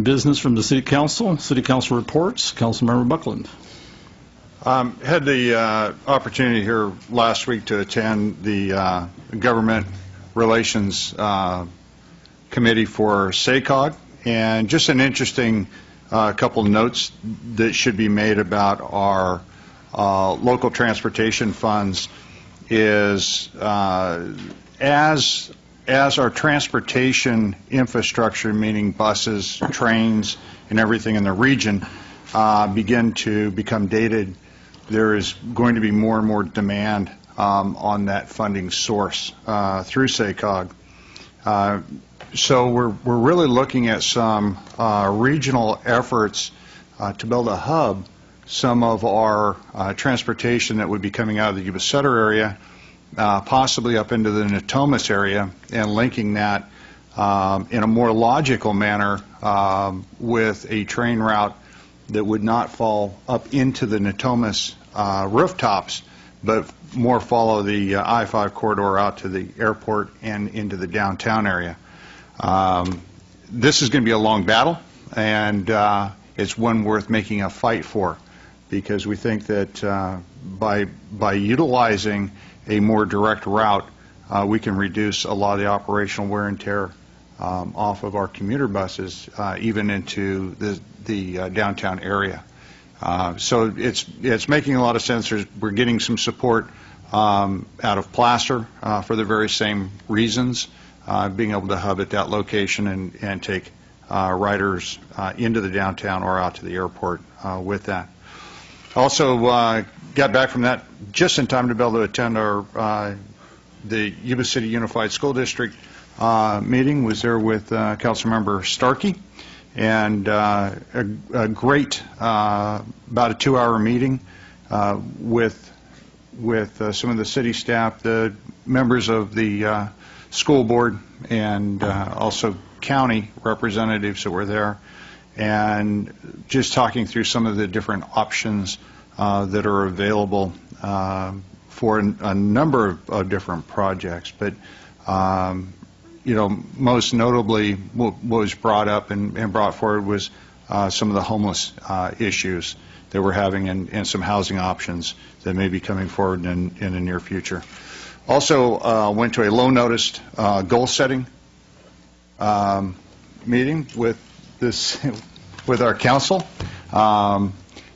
Business from the City Council. City Council reports. Councilmember Buckland. Had the opportunity here last week to attend the Government Relations Committee for SACOG, and just an interesting couple notes that should be made about our local transportation funds is as our transportation infrastructure, meaning buses, trains, and everything in the region, begin to become dated, there is going to be more and more demand on that funding source through SACOG. So we're really looking at some regional efforts to build a hub some of our transportation that would be coming out of the Yuba Center area, possibly up into the Natomas area, and linking that in a more logical manner with a train route that would not fall up into the Natomas rooftops, but more follow the I-5 corridor out to the airport and into the downtown area. This is going to be a long battle, and it's one worth making a fight for, because we think that by utilizing a more direct route, we can reduce a lot of the operational wear and tear off of our commuter buses, even into the downtown area. So it's making a lot of sense. We're getting some support out of Placer for the very same reasons, being able to hub at that location and take riders into the downtown or out to the airport with that. Also got back from that just in time to be able to attend our the Yuba City Unified School District meeting. Was there with Councilmember Starkey, and a great about a 2-hour meeting with some of the city staff, the members of the school board, and also county representatives that were there, and just talking through some of the different options that are available for a number of different projects. But you know, most notably what was brought up and brought forward was some of the homeless issues that we're having, and some housing options that may be coming forward in the near future. Also went to a low noticed goal setting meeting with our council.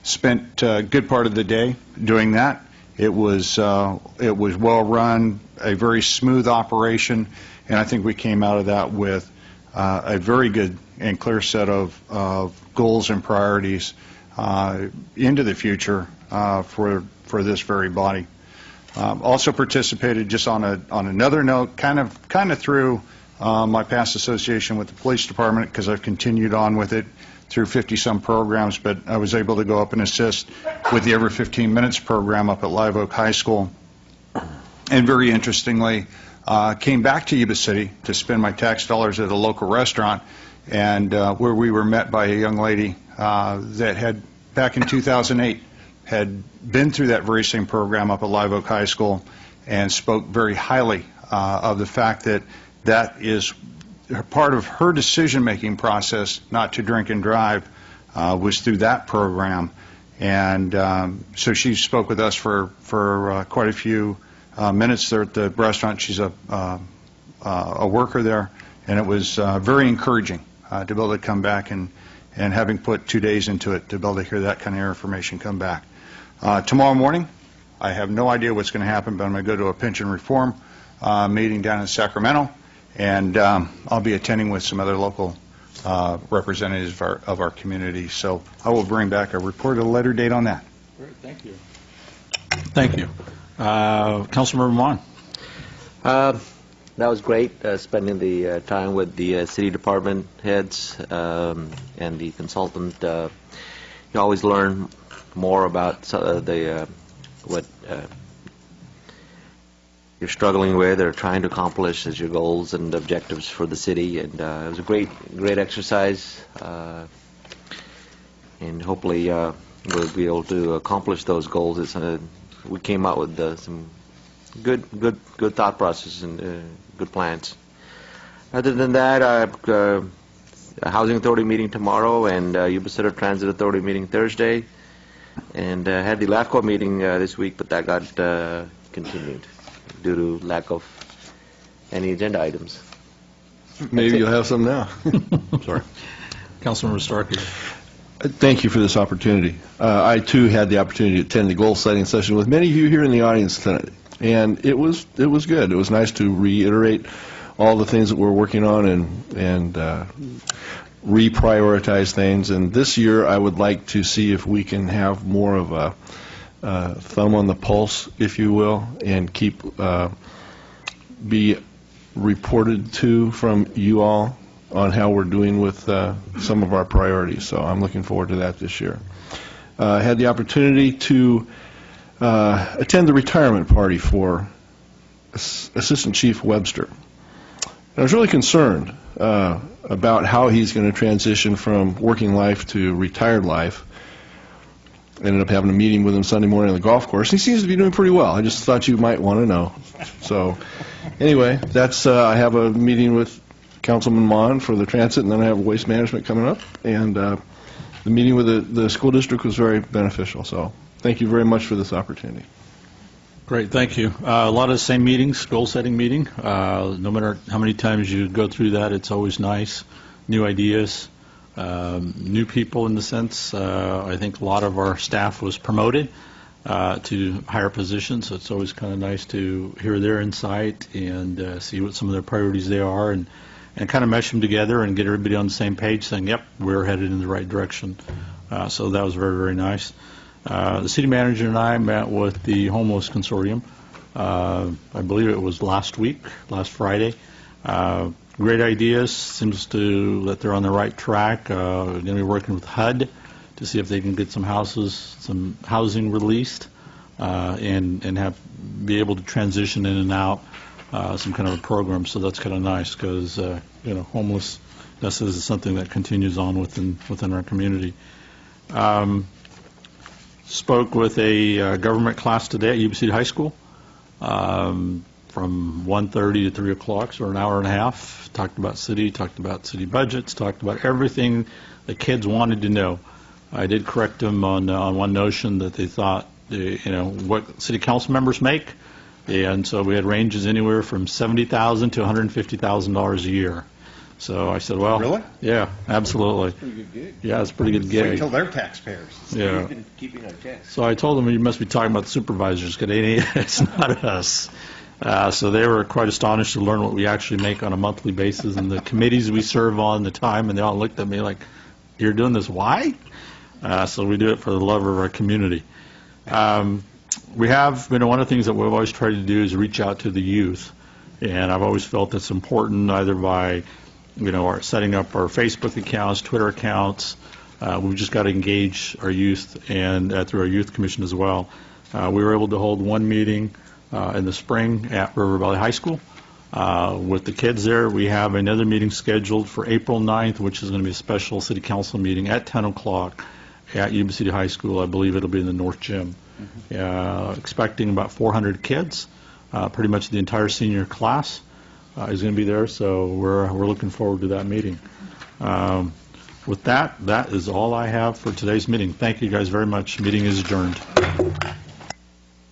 Spent a good part of the day doing that. It was well run, a very smooth operation, and I think we came out of that with a very good and clear set of goals and priorities into the future for this very body. Also participated, just on another note, kind of through my past association with the police department, because I've continued on with it through 50-some programs, but I was able to go up and assist with the Every 15 Minutes program up at Live Oak High School. And very interestingly, came back to Yuba City to spend my tax dollars at a local restaurant, and where we were met by a young lady that had, back in 2008, had been through that very same program up at Live Oak High School, and spoke very highly of the fact that that is part of her decision-making process not to drink and drive was through that program. And so she spoke with us for quite a few minutes there at the restaurant. She's a worker there, and it was very encouraging to be able to come back and having put 2 days into it, to be able to hear that kind of information come back. Tomorrow morning, I have no idea what's going to happen, but I'm going to go to a pension reform meeting down in Sacramento, and I'll be attending with some other local representatives of our community. So I will bring back a report at a later date on that. Great, thank you. Thank you. Councilmember Mon. That was great, spending the time with the city department heads and the consultant. You always learn more about what you're struggling with or trying to accomplish as your goals and objectives for the city, and it was a great exercise, and hopefully we'll be able to accomplish those goals. We came out with some good thought process and good plans. Other than that, Housing Authority meeting tomorrow, and Yuba Center Transit Authority meeting Thursday, and had the LAFCO meeting this week, but that got continued due to lack of any agenda items. Maybe you'll have some now. Sorry. Councilmember Starkey. Thank you for this opportunity. I, too, had the opportunity to attend the goal-setting session with many of you here in the audience tonight, and it was good. It was nice to reiterate all the things that we're working on and reprioritize things. And this year, I would like to see if we can have more of a thumb on the pulse, if you will, and be reported to from you all on how we're doing with some of our priorities. So I'm looking forward to that this year. I had the opportunity to attend the retirement party for Assistant Chief Webster. I was really concerned about how he's going to transition from working life to retired life. Ended up having a meeting with him Sunday morning on the golf course. He seems to be doing pretty well. I just thought you might want to know. So anyway, that's I have a meeting with Councilman Mon for the transit, and then I have waste management coming up. And the meeting with the school district was very beneficial. So thank you very much for this opportunity. Great, thank you. A lot of the same meetings, goal-setting meeting. No matter how many times you go through that, it's always nice. New ideas, new people in the sense. I think a lot of our staff was promoted to higher positions, so it's always kind of nice to hear their insight and see what some of their priorities they are and kind of mesh them together and get everybody on the same page saying, yep, we're headed in the right direction. So that was very, very nice. The city manager and I met with the homeless consortium. I believe it was last Friday. Great ideas. Seems that they're on the right track. Going to be working with HUD to see if they can get some housing released, and be able to transition in and out some kind of a program. So that's kind of nice because homelessness is something that continues on within our community. Spoke with a government class today at Yuba City High School from 1:30 to 3 o'clock, so an hour and a half. Talked about city budgets, talked about everything the kids wanted to know. I did correct them on one notion that they thought, what city council members make, and so we had ranges anywhere from $70,000 to $150,000 a year. So I said, well, Really? Yeah, absolutely. Pretty good gig. Yeah, it's a pretty good gig. Wait till they're taxpayers. Yeah. You've been keeping our checks. So I told them you must be talking about the supervisors because it's not us. So they were quite astonished to learn what we actually make on a monthly basis and the committees we serve on, the time, and they all looked at me like, you're doing this why? So we do it for the love of our community. We have, one of the things that we've always tried to do is reach out to the youth. And I've always felt it's important either by our setting up our Facebook accounts, Twitter accounts. We've just got to engage our youth and through our youth commission as well. We were able to hold one meeting in the spring at River Valley High School with the kids there. We have another meeting scheduled for April 9th, which is going to be a special city council meeting at 10 o'clock at Yuba City High School. I believe it'll be in the North Gym. Expecting about 400 kids, pretty much the entire senior class. Is going to be there, so we're looking forward to that meeting. With that is all I have for today's meeting. Thank you guys very much. Meeting is adjourned.